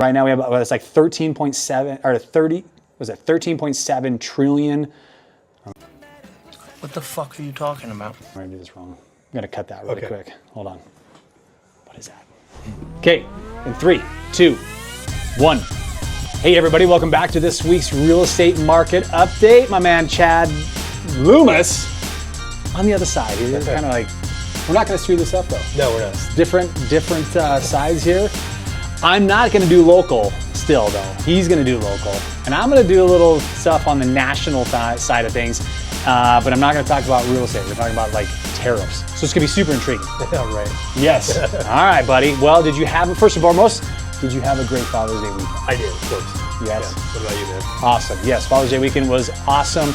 Right now we have, it's like 13.7 or 30, was it 13.7 trillion? What the fuck are you talking about? I'm gonna do this wrong. I'm gonna cut that really quick. Hold on. What is that? Okay, in 3, 2, 1. Hey everybody, welcome back to this week's real estate market update. My man Chad Lummus on the other side. He's kind of like, we're not gonna screw this up though. No, we're not. Different sides here. I'm not gonna do local still though. He's gonna do local. And I'm gonna do a little stuff on the national side of things. But I'm not gonna talk about real estate. We're talking about like tariffs. So it's gonna be super intriguing. Yeah, right. Yes. All right, buddy. Well, first and foremost, did you have a great Father's Day weekend? I did, of course. Yes. Yeah. What about you, man? Awesome. Yes, Father's Day weekend was awesome.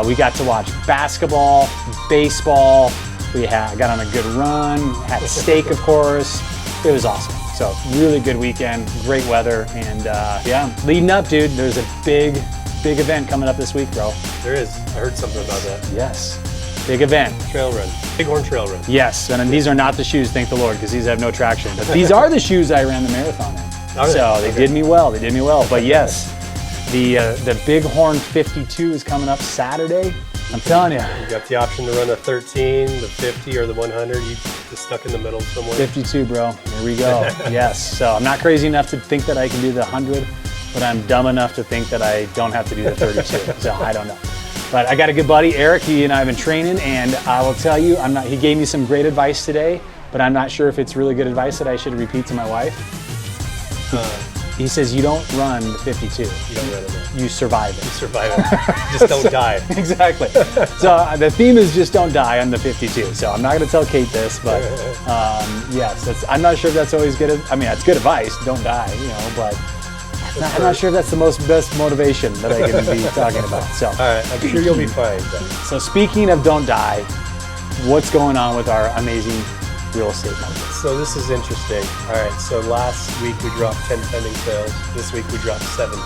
We got to watch basketball, baseball. We got on a good run, had steak, of course. It was awesome. So really good weekend, great weather, and yeah, leading up, dude, there's a big event coming up this week, bro. There is. I heard something about that. Yes, big event. Trail run. Bighorn Trail Run. Yes, and these are not the shoes, thank the Lord, because these have no traction. But these are the shoes I ran the marathon in. So they did me well, But yes, the Bighorn 52 is coming up Saturday. I'm telling you. You got the option to run a 13, the 50, or the 100. You just stuck in the middle somewhere. 52, bro. Here we go. Yes. So I'm not crazy enough to think that I can do the 100, but I'm dumb enough to think that I don't have to do the 32. So I don't know. But I got a good buddy, Eric. He and I have been training, and I will tell you, he gave me some great advice today, but I'm not sure if it's really good advice that I should repeat to my wife. He says, you don't run the 52. You don't run it. You survive it. You survive it. Just don't die. Exactly. So the theme is just don't die on the 52. So I'm not going to tell Kate this, but yes, I'm not sure if that's always good. That's good advice. Don't die, but I'm not sure if that's the best motivation that I can be talking about. So, all right, I'm sure you'll be fine. So speaking of don't die, what's going on with our amazing real estate market? So this is interesting. All right, so last week we dropped 10 pending sales. This week we dropped 17.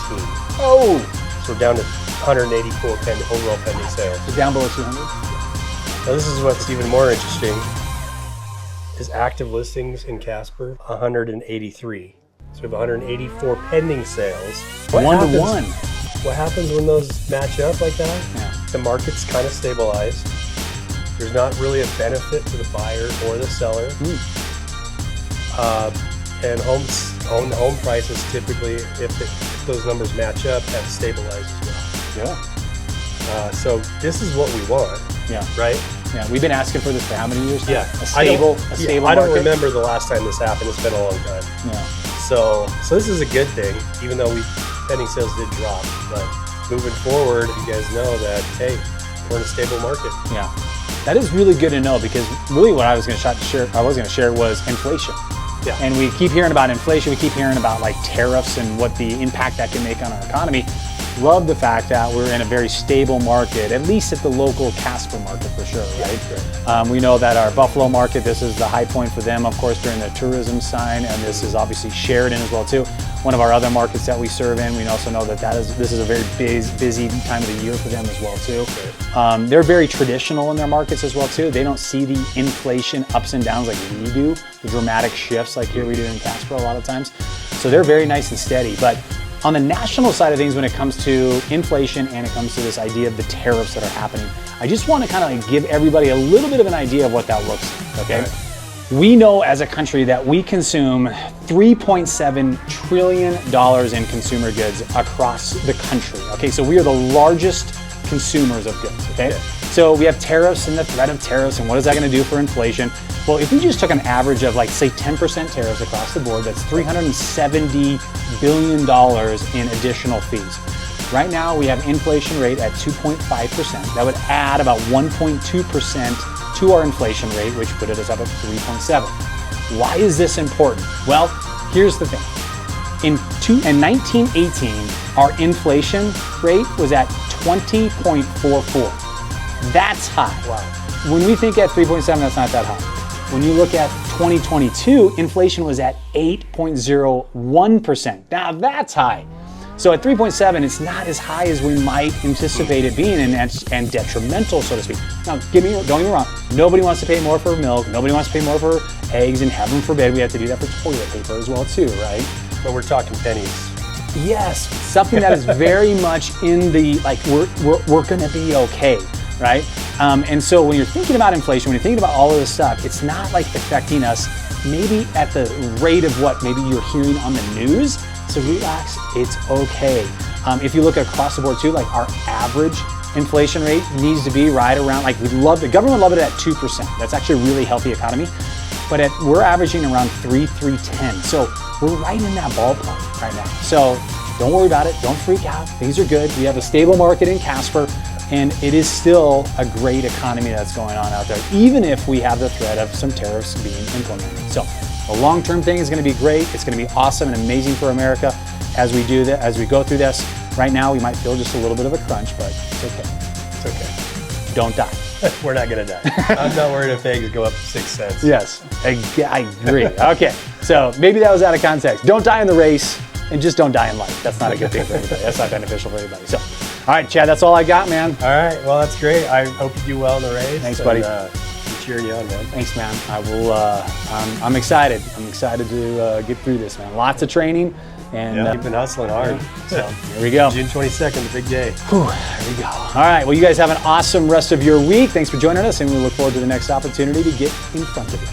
Oh! So we're down to 184 overall pending sales. We're down below 200? Now this is what's even more interesting, is active listings in Casper, 183. So we have 184 pending sales. One to one. What happens when those match up like that? Yeah. The market's kind of stabilized. There's not really a benefit to the buyer or the seller. And home prices typically, if those numbers match up, have stabilized as well. Yeah. So this is what we want. Yeah. Right? Yeah. We've been asking for this for how many years now? Yeah. A stable I don't market? remember the last time this happened. It's been a long time. Yeah. So this is a good thing, even though pending sales did drop. But moving forward, you guys know that, hey, we're in a stable market. Yeah. That is really good to know, because really what I was going to share was inflation. Yeah. And we keep hearing about inflation. We keep hearing about like tariffs and what the impact that can make on our economy. Love the fact that we're in a very stable market, at least at the local Casper market for sure, right? Right. We know that our Buffalo market, this is the high point for them, of course, during the tourism sign, and this is obviously Sheridan as well too. One of our other markets that we serve in, we also know that this is a very busy time of the year for them as well too. Right. They're very traditional in their markets as well too. They don't see the inflation ups and downs like we do, the dramatic shifts like here we do in Casper a lot of times. So they're very nice and steady. But on the national side of things, when it comes to inflation and it comes to this idea of the tariffs that are happening, I just want to kind of like give everybody a little bit of an idea of what that looks like, okay? Right. We know as a country that we consume $3.7 trillion in consumer goods across the country, okay? So we are the largest consumers of goods, okay? Yeah. So we have tariffs and the threat of tariffs, and what is that going to do for inflation? Well, if we just took an average of like, say, 10% tariffs across the board, that's $370 billion in additional fees. Right now, we have inflation rate at 2.5%. That would add about 1.2% to our inflation rate, which put us up at 3.7. Why is this important? Well, here's the thing. In 1918, our inflation rate was at 20.44. That's high. Wow. When we think at 3.7, that's not that high. When you look at 2022, inflation was at 8.01%. Now that's high. So at 3.7, it's not as high as we might anticipate it being, and detrimental, so to speak. Now, don't get me wrong. Nobody wants to pay more for milk. Nobody wants to pay more for eggs, and heaven forbid we have to do that for toilet paper as well, too, right? But we're talking pennies. Yes, something that is very much in the, like, we're gonna be okay, right? And so when you're thinking about inflation, when you're thinking about all of this stuff, it's not like affecting us maybe at the rate of what maybe you're hearing on the news. So relax, it's okay. If you look across the board too, like our average inflation rate needs to be right around, like the government would love it at 2%. That's actually a really healthy economy. But we're averaging around 3.10. So we're right in that ballpark right now. So don't worry about it, don't freak out, things are good. We have a stable market in Casper, and it is still a great economy that's going on out there, even if we have the threat of some tariffs being implemented. So the long-term thing is gonna be great. It's gonna be awesome and amazing for America as we do that, as we go through this. Right now, we might feel just a little bit of a crunch, but it's okay. It's okay. Don't die. We're not gonna die. I'm not worried if eggs go up 6 cents. Yes, I agree. Okay, so maybe that was out of context. Don't die in the race, and just don't die in life. That's not a good thing for anybody. That's not beneficial for anybody. So, all right, Chad, that's all I got, man. All right, well, that's great. I hope you do well in the race. Thanks, buddy. I'm cheering you on, man. Thanks, man. I will. I'm excited. I'm excited to get through this, man. Lots of training, and You've been hustling hard. so here we go. June 22nd, the big day. Whew, there we go. All right. Well, you guys have an awesome rest of your week. Thanks for joining us, and we look forward to the next opportunity to get in front of you.